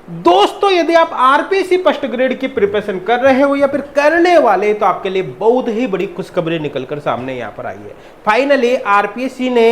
दोस्तों यदि आप आरपीएससी फर्स्ट ग्रेड की प्रिपरेशन कर रहे हो या फिर करने वाले, तो आपके लिए बहुत ही बड़ी खुशखबरी निकलकर सामने यहाँ पर आई है। फाइनली आरपीएससी ने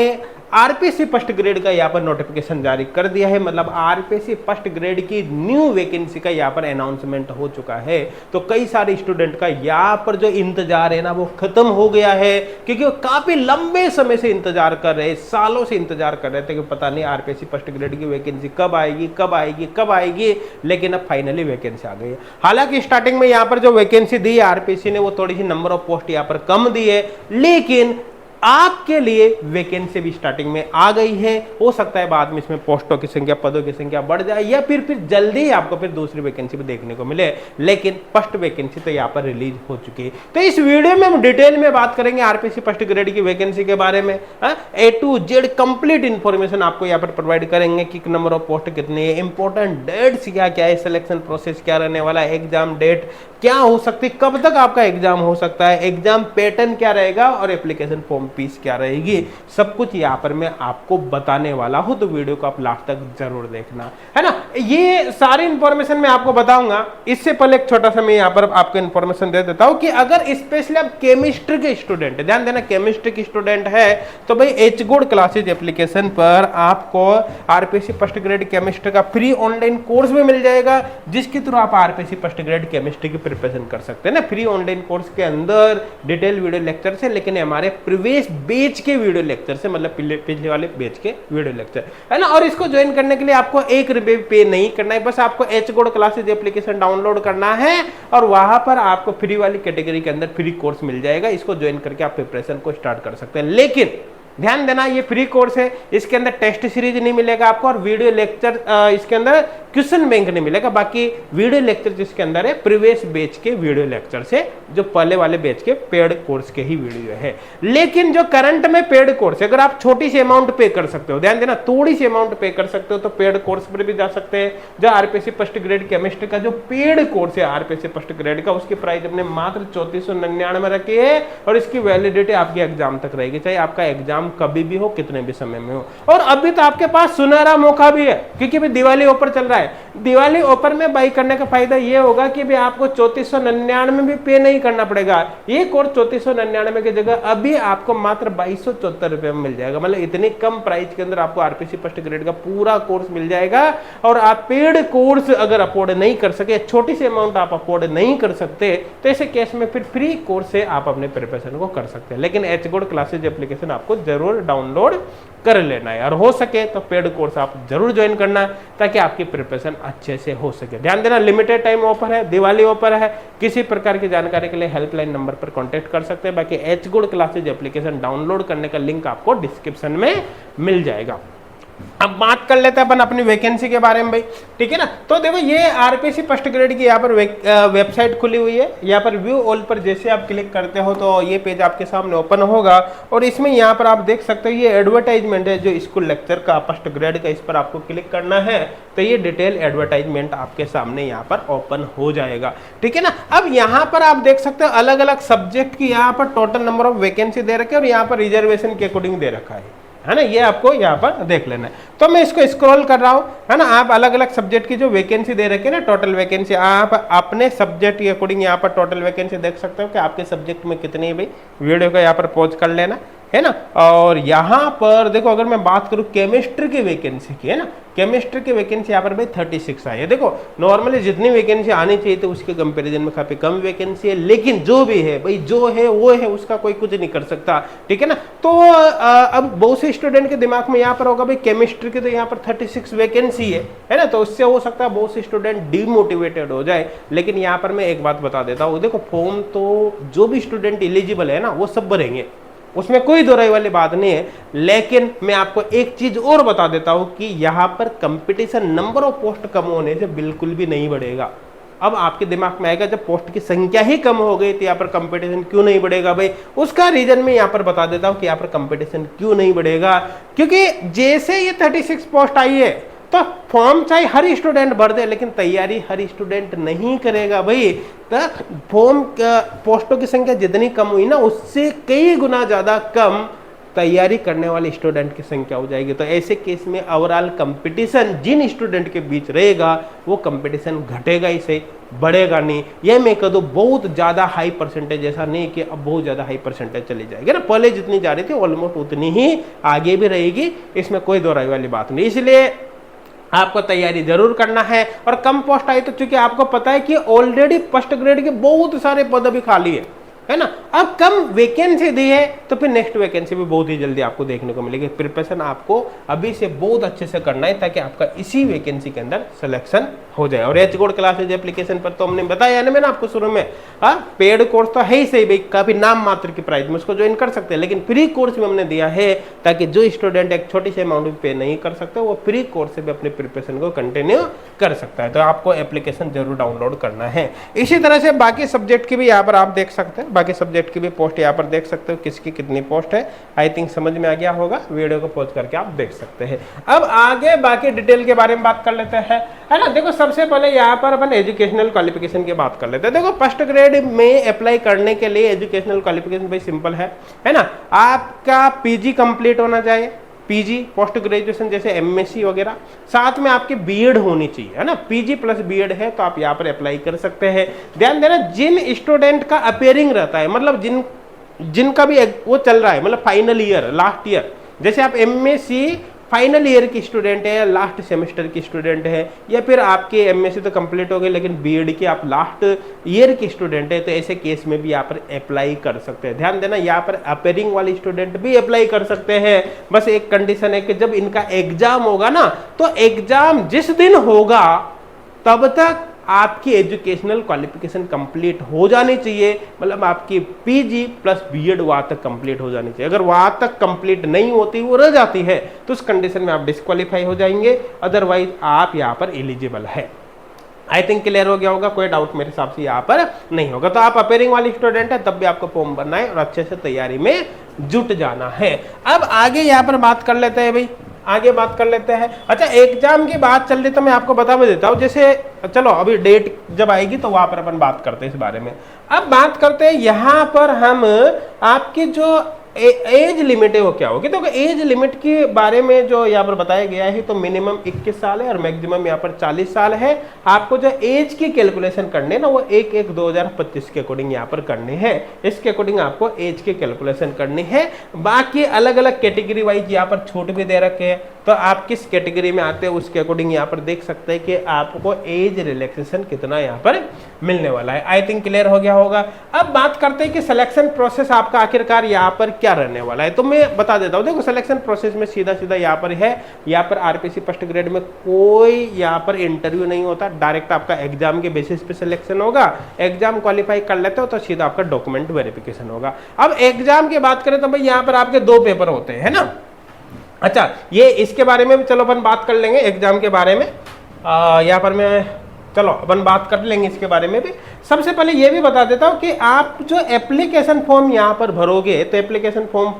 आरपीएससी फर्स्ट ग्रेड का यहाँ पर नोटिफिकेशन जारी कर दिया है। मतलब आरपीएससी फर्स्ट ग्रेड की न्यू वैकेंसी का यहाँ पर अनाउंसमेंट हो चुका है। तो कई सारे स्टूडेंट का यहाँ पर जो इंतजार है ना वो खत्म हो गया है, क्योंकि वो काफी लंबे समय से इंतजार कर रहे, सालों से इंतजार कर रहे थे कि पता नहीं आरपीएससी फर्स्ट ग्रेड की वैकेंसी कब आएगी कब आएगी कब आएगी, लेकिन अब फाइनली वैकेंसी आ गई है। हालांकि स्टार्टिंग में यहाँ पर जो वैकेंसी दी है आरपीएससी ने वो थोड़ी सी नंबर ऑफ पोस्ट यहाँ पर कम दी है, लेकिन आपके लिए वैकेंसी भी स्टार्टिंग में आ गई है। हो सकता है बाद में इसमें पोस्टों की संख्या, पदों की संख्या बढ़ जाए या फिर जल्दी ही आपको फिर दूसरी वैकेंसी भी देखने को मिले, लेकिन फर्स्ट वैकेंसी तो यहाँ पर रिलीज हो चुकी है। तो इस वीडियो में हम डिटेल में बात करेंगे आरपीएससी फर्स्ट ग्रेड की वैकेंसी के बारे में। ए टू जेड कंप्लीट इंफॉर्मेशन आपको यहाँ पर प्रोवाइड करेंगे कि नंबर ऑफ पोस्ट कितनी है, इंपॉर्टेंट डेट्स क्या क्या है, सिलेक्शन प्रोसेस क्या रहने वाला है, एग्जाम डेट क्या हो सकती है, कब तक आपका एग्जाम हो सकता है, एग्जाम पैटर्न क्या रहेगा और एप्लीकेशन फॉर्म फीस क्या रहेगी, सब कुछ यहाँ पर मैं आपको बताने वाला हूं। तो वीडियो को आप लास्ट तक जरूर देखना, है ना। ये सारी इंफॉर्मेशन मैं आपको बताऊंगा। इससे पहले एक छोटा सा मैं यहाँ पर आपको इंफॉर्मेशन दे देता हूं कि अगर स्पेशली आप केमिस्ट्री के स्टूडेंट, ध्यान देना केमिस्ट्री के स्टूडेंट है, तो भाई एच गुड क्लासेज एप्लीकेशन पर आपको आरपीएससी फर्स्ट ग्रेड केमिस्ट्री का फ्री ऑनलाइन कोर्स भी मिल जाएगा, जिसके थ्रू आप आरपीएससी फर्स्ट ग्रेड केमिस्ट्री की प्रिपरेशन कर सकते हैं ना। फ्री ऑनलाइन कोर्स के अंदर डिटेल वीडियो लेक्चर से, लेकिन हमारे प्रीवियस बैच के वीडियो लेक्चर से, मतलब पिछले वाले बैच के वीडियो लेक्चर, है ना। और इसको ज्वाइन करने के लिए आपको ₹1 पे नहीं करना है, बस आपको H good classes application download करना है और वहां पर आपको फ्री वाली कैटेगरी के अंदर फ्री कोर्स मिल जाएगा। इसको ज्वाइन करके आप प्रिपरेशन को स्टार्ट कर सकते हैं। लेकिन ध्यान देना ये फ्री कोर्स है, इसके अंदर टेस्ट सीरीज नहीं मिलेगा आपको और वीडियो लेक्चर, इसके अंदर क्वेश्चन बैंक नहीं मिलेगा। बाकी वीडियो लेक्चर जिसके अंदर है प्रीवियस बैच के वीडियो लेक्चर से, जो पहले वाले बैच के पेड कोर्स के ही वीडियो है। लेकिन जो करंट में पेड कोर्स है, अगर आप छोटी सी अमाउंट पे कर सकते हो, ध्यान देना थोड़ी सी अमाउंट पे कर सकते हो, तो पेड कोर्स पर भी जा सकते हैं। जो आरपीएससी फर्स्ट ग्रेड केमिस्ट्री का जो पेड कोर्स है आरपीएससी फर्स्ट ग्रेड का, उसकी प्राइस अपने मात्र 3499 रखी है और इसकी वैलिडिटी आपके एग्जाम तक रहेगी, चाहे आपका एग्जाम कभी भी हो, कितने भी समय में हो। और अभी तो आपके पास सुनहरा मौका भी है, क्योंकि भी दिवाली ऑफर चल रहा है। दिवाली ऑफर में बाई करने का फायदा ये होगा कि भी आपको 3499 भी पे नहीं करना पड़ेगा। ये कोर्स 3499 की जगह अभी आपको मात्र 2274 रुपए में मिल जाएगा। मतलब इतनी कम प्राइस के अंदर आपको आरपीएससी फर्स्ट ग्रेड का पूरा कोर्स मिल जाएगा। और आप पेड कोर्स अगर अफोर्ड नहीं कर सके, छोटी सी अमाउंट आप अफोर्ड नहीं कर सकते, तो ऐसे केस में फिर फ्री कोर्स से आप अपने प्रिपरेशन को कर सकते हैं। लेकिन एच गुड क्लासेज एप्लीकेशन आपको जरूर डाउनलोड कर लेना है और हो सके तो पेड कोर्स आप जरूर ज्वाइन करना, ताकि आपकी प्रिपरेशन अच्छे से हो सके। ध्यान देना लिमिटेड टाइम ऑफर है, दिवाली ऑफर है। किसी प्रकार की जानकारी के लिए हेल्पलाइन नंबर पर कांटेक्ट कर सकते हैं। बाकी H good classes application download करने का लिंक आपको डिस्क्रिप्शन में मिल जाएगा। अब बात कर लेते हैं अपन अपनी वैकेंसी के बारे में भाई, ठीक है ना। तो देखो ये आरपीएससी फर्स्ट ग्रेड की यहाँ पर वेबसाइट खुली हुई है। यहाँ पर व्यू ऑल पर जैसे आप क्लिक करते हो तो ये पेज आपके सामने ओपन होगा और इसमें यहाँ पर आप देख सकते हो ये एडवर्टाइजमेंट है जो स्कूल लेक्चर का फर्स्ट ग्रेड का, इस पर आपको क्लिक करना है तो ये डिटेल एडवर्टाइजमेंट आपके सामने यहाँ पर ओपन हो जाएगा, ठीक है ना। अब यहाँ पर आप देख सकते हो अलग अलग सब्जेक्ट की यहाँ पर टोटल नंबर ऑफ वैकेंसी दे रखे और यहाँ पर रिजर्वेशन के अकॉर्डिंग दे रखा है ना। ये आपको यहाँ पर देख लेना है। तो मैं इसको स्क्रॉल कर रहा हूँ, है ना। आप अलग अलग सब्जेक्ट की जो वैकेंसी दे रखी है ना, टोटल वैकेंसी, आप अपने सब्जेक्ट के अकॉर्डिंग यहाँ पर टोटल वैकेंसी देख सकते हो कि आपके सब्जेक्ट में कितनी है भाई। वीडियो को यहाँ पर पॉज कर लेना, है ना। और यहाँ पर देखो अगर मैं बात करूँ केमिस्ट्री की वैकेंसी की, है ना, केमिस्ट्री की वैकेंसी यहाँ पर भाई 36 आई है। देखो नॉर्मली जितनी वैकेंसी आनी चाहिए तो उसके कंपैरिजन में काफी कम वैकेंसी है, लेकिन जो भी है भाई जो है वो है, उसका कोई कुछ नहीं कर सकता, ठीक है ना। तो अब बहुत से स्टूडेंट के दिमाग में यहाँ पर होगा भाई केमिस्ट्री की तो यहाँ पर 36 वैकेंसी है ना, तो उससे हो सकता है बहुत से स्टूडेंट डिमोटिवेटेड हो जाए। लेकिन यहाँ पर मैं एक बात बता देता हूँ, देखो फॉर्म तो जो भी स्टूडेंट एलिजिबल है ना वो सब भरेंगे, उसमें कोई दोहराई वाली बात नहीं है। लेकिन मैं आपको एक चीज और बता देता हूं कि यहां पर कंपटीशन नंबर ऑफ पोस्ट कम होने से बिल्कुल भी नहीं बढ़ेगा। अब आपके दिमाग में आएगा जब पोस्ट की संख्या ही कम हो गई तो यहाँ पर कंपटीशन क्यों नहीं बढ़ेगा भाई। उसका रीजन मैं यहाँ पर बता देता हूँ कि यहाँ पर कंपटीशन क्यों नहीं बढ़ेगा, क्योंकि जैसे ये 36 पोस्ट आई है तो फॉर्म चाहे हर स्टूडेंट भर दे, लेकिन तैयारी हर स्टूडेंट नहीं करेगा भाई। तो फॉर्म पोस्टों की संख्या जितनी कम हुई ना, उससे कई गुना ज्यादा कम तैयारी करने वाले स्टूडेंट की संख्या हो जाएगी। तो ऐसे केस में ओवरऑल कंपटीशन जिन स्टूडेंट के बीच रहेगा वो कंपटीशन घटेगा ही सही, बढ़ेगा नहीं। ये मैं कह दूं बहुत ज़्यादा हाई परसेंटेज, ऐसा नहीं कि अब बहुत ज़्यादा हाई परसेंटेज चली जाएगी ना, पहले जितनी जा रही थी ऑलमोस्ट उतनी ही आगे भी रहेगी, इसमें कोई दो राय वाली बात नहीं। इसलिए आपको तैयारी जरूर करना है। और कम पोस्ट आई तो चूंकि आपको पता है कि ऑलरेडी फर्स्ट ग्रेड के बहुत सारे पद अभी खाली है ना, अब कम वैकेंसी दी है तो फिर नेक्स्ट वैकेंसी भी बहुत ही जल्दी आपको देखने को मिलेगी। प्रिपरेशन आपको अभी से बहुत अच्छे से करना है ताकि आपका इसी वैकेंसी के अंदर सिलेक्शन हो जाए। और एच कोड क्लासेज एप्लीकेशन पर तो हमने बताया ना मैंने आपको शुरू में, पेड कोर्स तो है ही सही भाई, काफी नाम मात्र की प्राइस में उसको ज्वाइन कर सकते हैं, लेकिन फ्री कोर्स में हमने दिया है ताकि जो स्टूडेंट एक छोटी सी अमाउंट भी पे नहीं कर सकते वो फ्री कोर्स से भी अपने प्रिपरेशन को कंटिन्यू कर सकता है। तो आपको एप्लीकेशन जरूर डाउनलोड करना है। इसी तरह से बाकी सब्जेक्ट की भी यहाँ पर आप देख सकते हैं, बाकी सब्जेक्ट की भी पोस्ट यहाँ पर देख सकते हो किसकी कितनी पोस्ट है। आई थिंक समझ में आ गया होगा, वीडियो को पॉज करके आप देख सकते हैं। अब आगे बाकी डिटेल के बारे में बात कर लेते हैं, है ना। देखो सबसे पहले यहाँ पर अपन एजुकेशनल क्वालिफिकेशन की बात कर लेते हैं। देखो फर्स्ट ग्रेड में अप्लाई करने के लिए एजुकेशनल क्वालिफिकेशन भाई सिंपल है ना, आपका पीजी कंप्लीट होना चाहिए, पीजी पोस्ट ग्रेजुएशन जैसे एमएससी वगैरह, साथ में आपकी बीएड होनी चाहिए, है ना। पीजी प्लस बीएड है तो आप यहाँ पर अप्लाई कर सकते हैं। ध्यान देना जिन स्टूडेंट का अपेयरिंग रहता है, मतलब जिनका भी वो चल रहा है, मतलब फाइनल ईयर लास्ट ईयर, जैसे आप एमएससी फाइनल ईयर की स्टूडेंट है, लास्ट सेमेस्टर की स्टूडेंट है, या फिर आपके एमएससी तो कंप्लीट हो गए लेकिन बीएड की आप लास्ट ईयर की स्टूडेंट है, तो ऐसे केस में भी यहाँ पर अप्लाई कर सकते हैं। ध्यान देना यहाँ पर अपेयरिंग वाले स्टूडेंट भी अप्लाई कर सकते हैं, बस एक कंडीशन है कि जब इनका एग्जाम होगा ना, तो एग्जाम जिस दिन होगा तब तक आपकी एजुकेशनल क्वालिफिकेशन कंप्लीट हो जानी चाहिए, मतलब आपकी पीजी प्लस बीएड वहां तक कंप्लीट हो जानी चाहिए। अगर वहां तक कंप्लीट नहीं होती, वो रह जाती है, तो उस कंडीशन में आप डिस्क्वालीफाई हो जाएंगे, अदरवाइज आप यहाँ पर एलिजिबल है। आई थिंक क्लियर हो गया होगा, कोई डाउट मेरे हिसाब से यहाँ पर नहीं होगा। तो आप अपेयरिंग वाली स्टूडेंट है तब भी आपको फॉर्म भरना है और अच्छे से तैयारी में जुट जाना है। अब आगे यहाँ पर बात कर लेते हैं भाई, आगे बात कर लेते हैं। अच्छा एग्जाम की बात चल रही तो मैं आपको बता भी देता हूँ, जैसे चलो अभी डेट जब आएगी तो वहां पर अपन बात करते हैं इस बारे में। अब बात करते हैं यहाँ पर हम आपकी जो एज लिमिट है वो क्या होगी। तो एज लिमिट के बारे में जो यहाँ पर बताया गया है तो मिनिमम 21 साल है और मैक्सिमम यहाँ पर 40 साल है। आपको जो एज की कैलकुलेशन करनी है ना वो 1/1/2025 के अकॉर्डिंग यहाँ पर करनी है, इसके अकॉर्डिंग आपको एज की कैलकुलेशन करनी है। बाकी अलग अलग कैटेगरी वाइज यहाँ पर छूट भी दे रखे हैं, तो आप किस कैटेगरी में आते हैं उसके अकॉर्डिंग यहाँ पर देख सकते हैं कि आपको एज रिलैक्सेशन कितना यहाँ पर मिलने वाला है। आई थिंक क्लियर हो गया होगा। अब बात करते हैं कि सिलेक्शन प्रोसेस आपका आखिरकार यहाँ पर क्या रहने वाला है, तो मैं बता देता हूँ। देखो सिलेक्शन प्रोसेस में सीधा सीधा यहाँ पर है, यहाँ पर आरपीसी फर्स्ट ग्रेड में कोई यहाँ पर इंटरव्यू नहीं होता, डायरेक्ट आपका एग्जाम के बेसिस पे सिलेक्शन होगा। एग्जाम क्वालिफाई कर लेते हो तो सीधा आपका डॉक्यूमेंट वेरिफिकेशन होगा। अब एग्जाम की बात करें तो भाई यहाँ पर आपके 2 पेपर होते हैं, है ना। अच्छा ये इसके बारे में भी चलो अपन बात कर लेंगे, एग्जाम के बारे में यहाँ पर मैं चलो अपन बात कर लेंगे इसके बारे में भी। सबसे पहले ये भी बता देता हूँ कि आप जो एप्लीकेशन फॉर्म यहाँ पर भरोगे तो एप्लीकेशन फॉर्म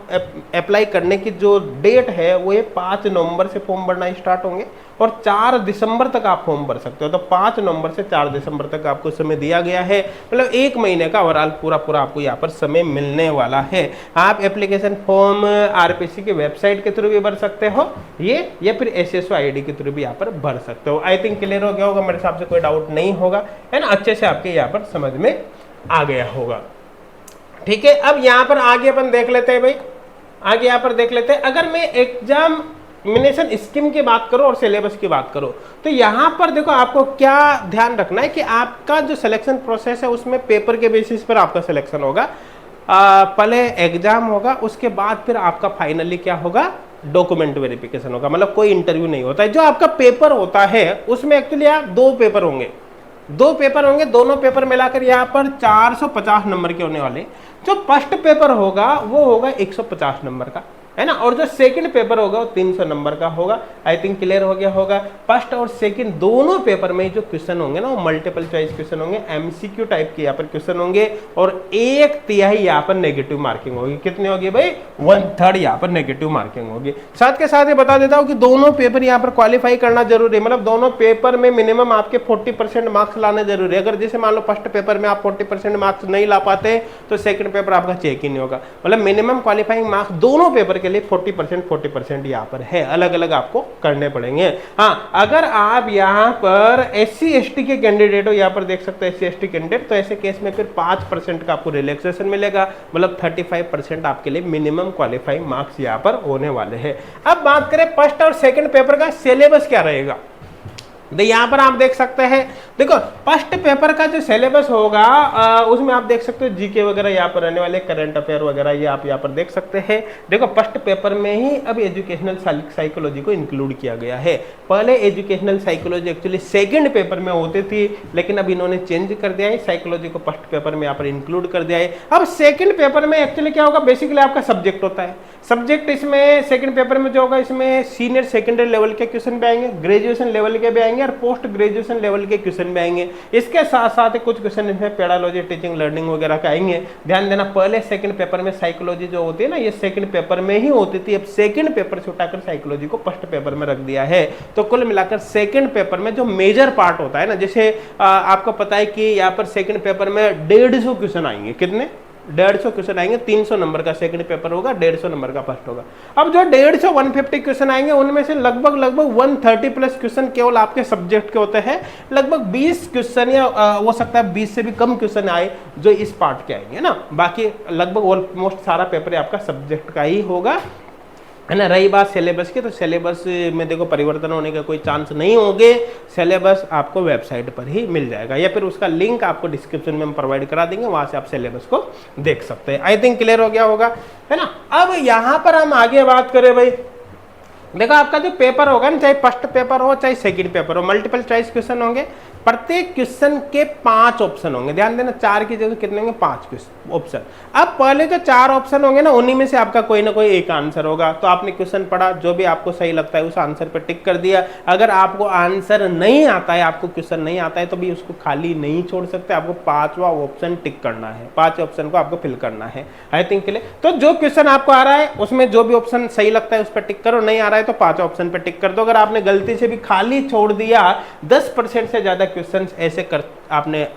अप्लाई करने की जो डेट है वो 5 नवंबर से फॉर्म भरना स्टार्ट होंगे और 4 दिसंबर तक आप फॉर्म भर सकते हो। तो 5 नवंबर से 4 दिसंबर तक आपको समय दिया गया है, मतलब 1 महीने का ओवरऑल पूरा आपको यहाँ पर समय मिलने वाला है। आप एप्लीकेशन फॉर्म आरपीसी की वेबसाइट के थ्रू भी भर सकते हो ये, या फिर एसएसओ आईडी के थ्रू भी यहाँ पर भर सकते हो। आई थिंक क्लियर हो गया होगा, मेरे हिसाब से कोई डाउट नहीं होगा, है ना। अच्छे से आपके यहाँ पर समझ में आ गया होगा, ठीक है। अब यहाँ पर आगे अपन देख लेते हैं भाई, आगे यहाँ पर देख लेते हैं। अगर मैं एग्जामिनेशन स्कीम की बात करो और सिलेबस की बात करो तो यहाँ पर देखो आपको क्या ध्यान रखना है कि आपका जो सिलेक्शन प्रोसेस है उसमें पेपर के बेसिस पर आपका सिलेक्शन होगा। पहले एग्जाम होगा, उसके बाद फिर आपका फाइनली क्या होगा, डॉक्यूमेंट वेरिफिकेशन होगा, मतलब कोई इंटरव्यू नहीं होता है। जो आपका पेपर होता है उसमें एक्चुअली आप 2 पेपर होंगे, 2 पेपर होंगे, दोनों पेपर मिलाकर यहाँ पर 450 नंबर के होने वाले। जो फर्स्ट पेपर होगा वो होगा 150 नंबर का, है ना, और जो सेकंड पेपर होगा वो 300 नंबर का होगा। आई थिंक क्लियर हो गया होगा। फर्स्ट और सेकंड दोनों पेपर में जो क्वेश्चन होंगे ना वो मल्टीपल चॉइस क्वेश्चन होंगे, एमसीक्यू टाइप के यहाँ पर क्वेश्चन होंगे और 1/3 यहाँ पर नेगेटिव मार्किंग होगी। कितनी होगी भाई, 1/3 यहाँ पर नेगेटिव मार्किंग होगी। साथ के साथ ये बता देता हूँ कि दोनों पेपर यहाँ पर क्वालिफाई करना जरूरी है, मतलब दोनों पेपर में मिनिमम आपके 40% मार्क्स लाने जरूरी है। अगर जैसे मान लो फर्स्ट पेपर में आप 40% मार्क्स नहीं ला पाते तो सेकंड पेपर आपका चेक ही नहीं होगा। मतलब मिनिमम क्वालिफाइंग मार्क्स दोनों पेपर के लिए 40% यहाँ पर है, अलग अलग आपको करने पड़ेंगे। हाँ, अगर आप यहाँ पर SC/ST के कैंडिडेट हो, यहाँ पर देख सकते हैं SC/ST कैंडिडेट, तो ऐसे केस में फिर 5% का आपको रिलैक्सेशन मिलेगा, मतलब 35% आपके लिए मिनिमम क्वालिफाइंग मार्क्स यहाँ पर होने वाले हैं। अब बात करें फर्स्ट और सेकंड पेपर का सिलेबस क्या रहेगा, तो यहाँ पर आप देख सकते हैं, देखो फर्स्ट पेपर का जो सिलेबस होगा उसमें आप देख सकते हो जीके वगैरह यहाँ पर रहने वाले, करंट अफेयर वगैरह ये आप यहाँ पर देख सकते हैं। देखो फर्स्ट पेपर में ही अब एजुकेशनल साइकोलॉजी को इंक्लूड किया गया है। पहले educational psychology actually second paper में होती थी, लेकिन अब इन्होंने चेंज कर दिया है, साइकोलॉजी को फर्स्ट पेपर में यहाँ पर इंक्लूड कर दिया है। अब सेकंड पेपर में एक्चुअली क्या होगा, बेसिकली आपका सब्जेक्ट होता है, सब्जेक्ट इसमें सेकंड पेपर में जो होगा इसमें सीनियर सेकेंडरी लेवल के क्वेश्चन भी आएंगे, ग्रेजुएशन लेवल के भी आएंगे और पोस्ट ग्रेजुएशन लेवल के क्वेश्चन भी आएंगे। इसके साथ साथ कुछ क्वेश्चन इसमें पेडालॉजी, टीचिंग, लर्निंग वगैरह का आएंगे। ध्यान देना, पहले सेकंड पेपर में साइकोलॉजी जो होती है ना, ये सेकंड पेपर में ही होती थी, अब सेकंड पेपर से उठाकर साइकोलॉजी को फर्स्ट पेपर में रख दिया है। तो कुल मिलाकर सेकंड पेपर में जो मेजर पार्ट होता है ना, जैसे आपको पता है कि यहाँ पर सेकंड पेपर में 150 क्वेश्चन आएंगे, कितने 150 क्वेश्चन आएंगे, 300 नंबर का सेकंड पेपर होगा, 150 नंबर का फर्स्ट होगा। अब जो 150 क्वेश्चन आएंगे उनमें से लगभग 130 प्लस क्वेश्चन केवल आपके सब्जेक्ट के होते हैं, लगभग 20 क्वेश्चन या हो सकता है 20 से भी कम क्वेश्चन आए जो इस पार्ट के आएंगे ना, बाकी लगभग ऑलमोस्ट सारा पेपर आपका सब्जेक्ट का ही होगा, है ना। रही बात सिलेबस की, तो सिलेबस में देखो परिवर्तन होने का कोई चांस नहीं होंगे, सिलेबस आपको वेबसाइट पर ही मिल जाएगा या फिर उसका लिंक आपको डिस्क्रिप्शन में हम प्रोवाइड करा देंगे, वहां से आप सिलेबस को देख सकते हैं। आई थिंक क्लियर हो गया होगा, है ना। अब यहां पर हम आगे बात करें भाई, देखो आपका जो पेपर होगा ना, चाहे फर्स्ट पेपर हो चाहे सेकंड पेपर हो, मल्टीपल चॉइस क्वेश्चन होंगे, प्रत्येक क्वेश्चन के 5 ऑप्शन होंगे। ध्यान देना, 4 की जगह कितने होंगे, 5 ऑप्शन। अब पहले जो 4 ऑप्शन होंगे ना, उन्हीं में से आपका कोई ना कोई एक आंसर होगा। तो आपने क्वेश्चन पढ़ा, जो भी आपको सही लगता है उस आंसर पर टिक कर दिया। अगर आपको आंसर नहीं आता है, आपको क्वेश्चन नहीं आता है, तो भी उसको खाली नहीं छोड़ सकते, आपको 5वां ऑप्शन टिक करना है, 5 ऑप्शन को आपको फिल करना है। आई थिंक के लिए तो जो क्वेश्चन आपको आ रहा है उसमें जो भी ऑप्शन सही लगता है उस पर टिक करो, नहीं आ रहा है तो 5 ऑप्शन पर टिक कर दो। अगर आपने गलती से भी खाली छोड़ दिया, 10% से ज्यादा क्वेश्चन ऐसे कर आपने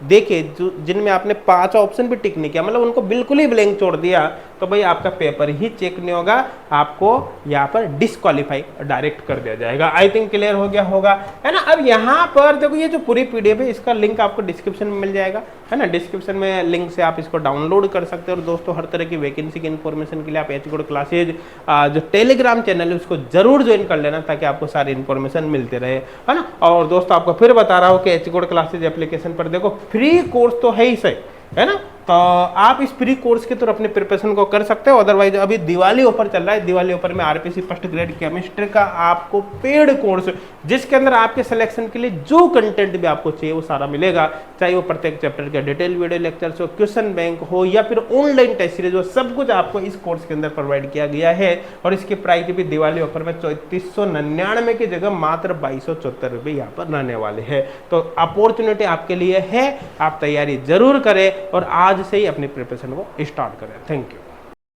देखे जिनमें आपने 5 ऑप्शन भी टिक नहीं किया, मतलब उनको बिल्कुल ही ब्लैंक छोड़ दिया, तो भाई आपका पेपर ही चेक नहीं होगा, आपको यहाँ पर डिस्क्वालीफाई डायरेक्ट कर दिया जाएगा। आई थिंक क्लियर हो गया होगा, है ना। अब यहाँ पर देखो ये जो पूरी पीडीएफ है इसका लिंक आपको डिस्क्रिप्शन में मिल जाएगा, है ना। डिस्क्रिप्शन में लिंक से आप इसको डाउनलोड कर सकते हो। और दोस्तों, हर तरह की वैकेंसी की इन्फॉर्मेशन के लिए आप एच गुड क्लासेज जो टेलीग्राम चैनल है उसको जरूर ज्वाइन कर लेना, ताकि आपको सारी इन्फॉर्मेशन मिलते रहे, है ना। और दोस्तों, आपको फिर बता रहा हूँ कि एच गुड क्लासेज एप्लीकेशन पर देखो फ्री कोर्स तो है ही सही, है ना। तो आप इस फ्री कोर्स के थ्रू अपने प्रिपरेशन को कर सकते हो। अदरवाइज अभी दिवाली ऑफर चल रहा है, दिवाली ऑफर में आरपीसी फर्स्ट ग्रेड केमिस्ट्री का आपको पेड कोर्स, जिसके अंदर आपके सिलेक्शन के लिए जो कंटेंट भी आपको चाहिए वो सारा मिलेगा, चाहे वो प्रत्येक चैप्टर के डिटेल वीडियो लेक्चर्स हो, क्वेश्चन बैंक हो, या फिर ऑनलाइन टेस्ट सीरीज हो, सब कुछ आपको इस कोर्स के अंदर प्रोवाइड किया गया है। और इसकी प्राइस भी दिवाली ऑफर में 3499 की जगह मात्र 2274 रुपये यहाँ पर रहने वाले हैं। तो अपॉर्चुनिटी आपके लिए है, आप तैयारी जरूर करें और आज से ही अपनी प्रिपरेशन को स्टार्ट करें। Thank you.